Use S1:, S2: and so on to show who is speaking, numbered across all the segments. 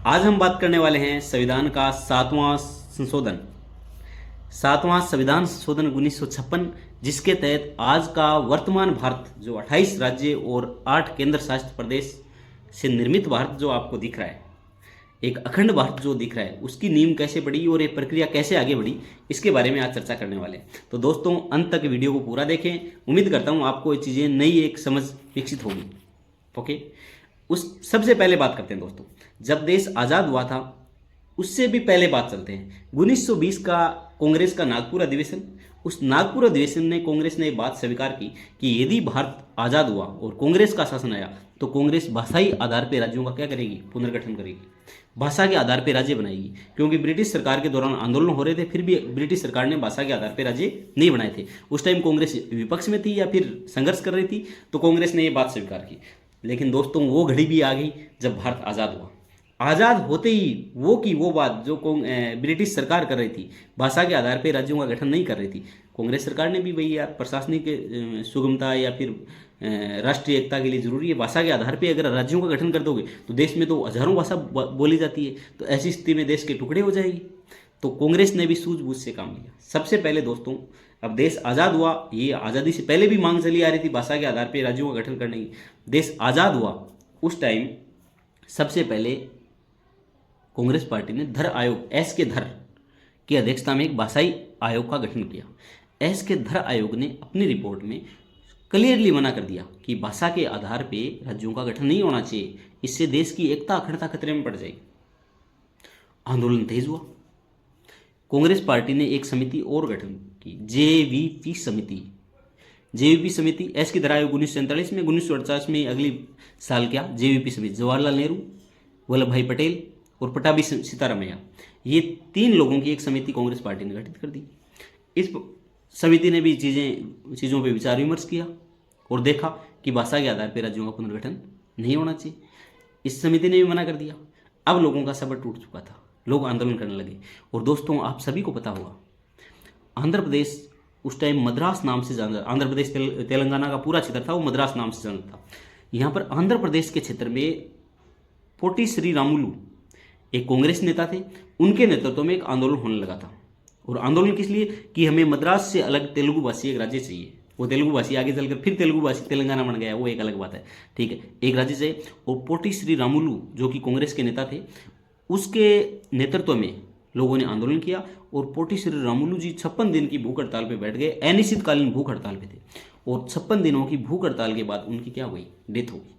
S1: आज हम बात करने वाले हैं संविधान का सातवां संविधान संशोधन 1956, जिसके तहत आज का वर्तमान भारत जो 28 राज्य और 8 केंद्र शासित प्रदेश से निर्मित भारत जो आपको दिख रहा है, एक अखंड भारत जो दिख रहा है, उसकी नींव कैसे बढ़ी और ये प्रक्रिया कैसे आगे बढ़ी, इसके बारे में आज चर्चा करने वाले हैं। तो दोस्तों, अंत तक वीडियो को पूरा देखें। उम्मीद करता हूँ आपको ये चीज़ें नई एक समझ विकसित होगी। ओके, उस सबसे पहले बात करते हैं दोस्तों, जब देश आज़ाद हुआ था उससे भी पहले बात चलते हैं 1920 का कांग्रेस का नागपुर अधिवेशन। उस नागपुर अधिवेशन ने कांग्रेस ने बात स्वीकार की कि यदि भारत आज़ाद हुआ और कांग्रेस का शासन आया तो कांग्रेस भाषाई आधार पर राज्यों का क्या करेगी, पुनर्गठन करेगी, भाषा के आधार पर राज्य बनाएगी। क्योंकि ब्रिटिश सरकार के दौरान आंदोलन हो रहे थे, फिर भी ब्रिटिश सरकार ने भाषा के आधार पर राज्य नहीं बनाए थे। उस टाइम कांग्रेस विपक्ष में थी या फिर संघर्ष कर रही थी, तो कांग्रेस ने ये बात स्वीकार की। लेकिन दोस्तों, वो घड़ी भी आ गई जब भारत आज़ाद हुआ। आज़ाद होते ही वो बात जो ब्रिटिश सरकार कर रही थी, भाषा के आधार पर राज्यों का गठन नहीं कर रही थी, कांग्रेस सरकार ने भी वही यार प्रशासनिक सुगमता या फिर राष्ट्रीय एकता के लिए जरूरी है, भाषा के आधार पे अगर राज्यों का गठन कर दोगे तो देश में तो हजारों भाषा बोली जाती है, तो ऐसी स्थिति में देश के टुकड़े हो जाएगी। तो कांग्रेस ने भी सूझबूझ से काम लिया। सबसे पहले दोस्तों, अब देश आज़ाद हुआ, ये आज़ादी से पहले भी मांग चली आ रही थी भाषा के आधार पर राज्यों का गठन करने की। देश आज़ाद हुआ उस टाइम सबसे पहले कांग्रेस पार्टी ने धर आयोग, एस के धर की अध्यक्षता में एक भाषाई आयोग का गठन किया। एस के धर आयोग ने अपनी रिपोर्ट में क्लियरली मना कर दिया कि भाषा के आधार पर राज्यों का गठन नहीं होना चाहिए, इससे देश की एकता अखंडता खतरे में पड़ जाएगी। आंदोलन तेज हुआ। कांग्रेस पार्टी ने एक समिति और गठन की, जेवीपी समिति। एस के धर आयोग 1947 में, 1948 में अगली साल क्या जेवीपी समिति, जवाहरलाल नेहरू, वल्लभ भाई पटेल और पटाभी सीतारामैया, ये 3 लोगों की एक समिति कांग्रेस पार्टी ने गठित कर दी। इस समिति ने भी चीज़ों पे विचार विमर्श किया और देखा कि भाषा के आधार पर राज्यों का पुनर्गठन नहीं होना चाहिए। इस समिति ने भी मना कर दिया। अब लोगों का सब्र टूट चुका था, लोग आंदोलन करने लगे। और दोस्तों, आप सभी को पता होगा, आंध्र प्रदेश उस टाइम मद्रास नाम से जाना, आंध्र प्रदेश तेलंगाना का पूरा क्षेत्र था, वो मद्रास नाम से जाना था। यहाँ पर आंध्र प्रदेश के क्षेत्र में पोटी श्री रामुलु एक कांग्रेस नेता थे, उनके नेतृत्व में एक आंदोलन होने लगा था। और आंदोलन किस लिए कि हमें मद्रास से अलग तेलुगु भाषी एक राज्य चाहिए। वो तेलुगु भाषी आगे चलकर फिर तेलुगु भाषी तेलंगाना बन गया, वो एक अलग बात है, ठीक है, एक राज्य चाहिए। और पोटी श्री रामुलु जो कि कांग्रेस के नेता थे, उसके नेतृत्व में लोगों ने आंदोलन किया। और पोटी श्री रामुलु जी 56 दिन की भूख हड़ताल पर बैठ गए, अनिश्चितकालीन भूख हड़ताल पे थे। और 56 दिनों की भूख हड़ताल के बाद उनकी क्या हुई, डेथ हो गई।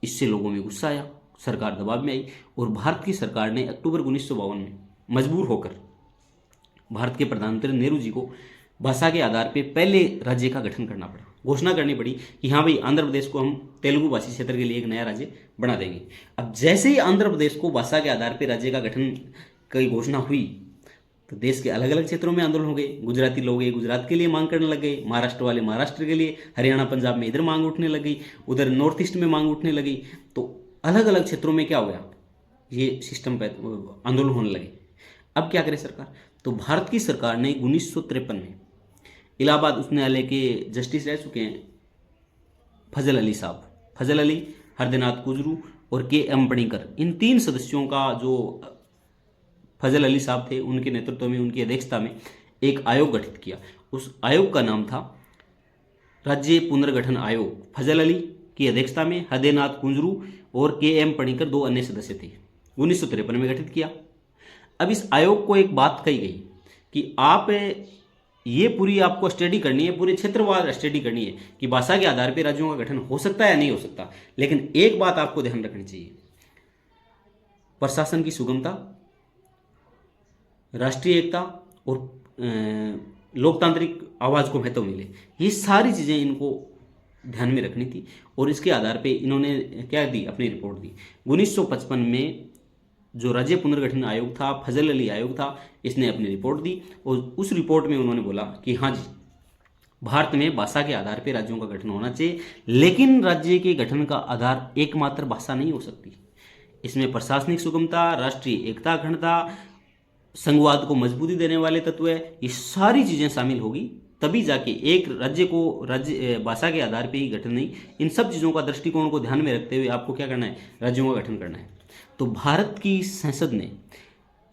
S1: इससे लोगों में गुस्सा आया, सरकार दबाव में आई और भारत की सरकार ने अक्टूबर 1952 में मजबूर होकर भारत के प्रधानमंत्री नेहरू जी को भाषा के आधार पर पहले राज्य का गठन करना पड़ा, घोषणा करनी पड़ी कि हाँ भाई, आंध्र प्रदेश को हम तेलुगु भाषी क्षेत्र के लिए एक नया राज्य बना देंगे। अब जैसे ही आंध्र प्रदेश को भाषा के आधार पर राज्य का गठन की घोषणा हुई, तो देश के अलग अलग क्षेत्रों में आंदोलन हो गए। गुजराती लोग गुजरात के लिए मांग करने लग गए, महाराष्ट्र वाले महाराष्ट्र के लिए, हरियाणा पंजाब में इधर मांग उठने लग गई, उधर नॉर्थ ईस्ट में मांग उठने लगी। तो अलग अलग क्षेत्रों में क्या हुआ, ये सिस्टम पे आंदोलन होने लगे। अब क्या करे सरकार, तो भारत की सरकार ने 1953 में इलाहाबाद उच्च न्यायालय के जस्टिस रह चुके हैं फजल अली साहब, फजल अली, हरदेनाथ कुजरू और के.एम. पणिकर, इन 3 सदस्यों का, जो फजल अली साहब थे, उनके नेतृत्व में, उनकी अध्यक्षता में एक आयोग गठित किया। उस आयोग का नाम था राज्य पुनर्गठन आयोग। फजल अली की अध्यक्षता में हरदेनाथ कुंजरू और के.एम. पणिकर 2 अन्य सदस्य थे। 1953 में गठित किया। अब इस आयोग को एक बात कही गई कि आप ये पूरी आपको स्टडी करनी है, पूरे क्षेत्रवार स्टडी करनी है कि भाषा के आधार पर राज्यों का गठन हो सकता है या नहीं हो सकता। लेकिन एक बात आपको ध्यान रखनी चाहिए, प्रशासन की सुगमता, राष्ट्रीय एकता और लोकतांत्रिक आवाज़ को महत्व मिले, ये सारी चीज़ें इनको ध्यान में रखनी थी। और इसके आधार पे इन्होंने क्या दी, अपनी रिपोर्ट दी। 1955 में जो राज्य पुनर्गठन आयोग था, फजल अली आयोग था, इसने अपनी रिपोर्ट दी। और उस रिपोर्ट में उन्होंने बोला कि हाँ जी, भारत में भाषा के आधार पर राज्यों का गठन होना चाहिए, लेकिन राज्य के गठन का आधार एकमात्र भाषा नहीं हो सकती। इसमें प्रशासनिक सुगमता, राष्ट्रीय एकता अखंडता, संघवाद को मजबूती देने वाले तत्व है, ये सारी चीज़ें शामिल होगी, तभी जाके एक राज्य को राज्य भाषा के आधार पर ही गठन नहीं, इन सब चीज़ों का दृष्टिकोण को ध्यान में रखते हुए आपको क्या करना है, राज्यों का गठन करना है। तो भारत की संसद ने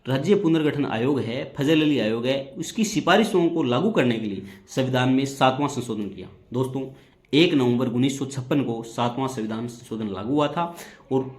S1: राज्य पुनर्गठन आयोग है, फजल अली आयोग है, उसकी सिफारिशों को लागू करने के लिए संविधान में 7वां संशोधन किया। दोस्तों 1 नवंबर 1956 को 7वां संविधान संशोधन लागू हुआ था और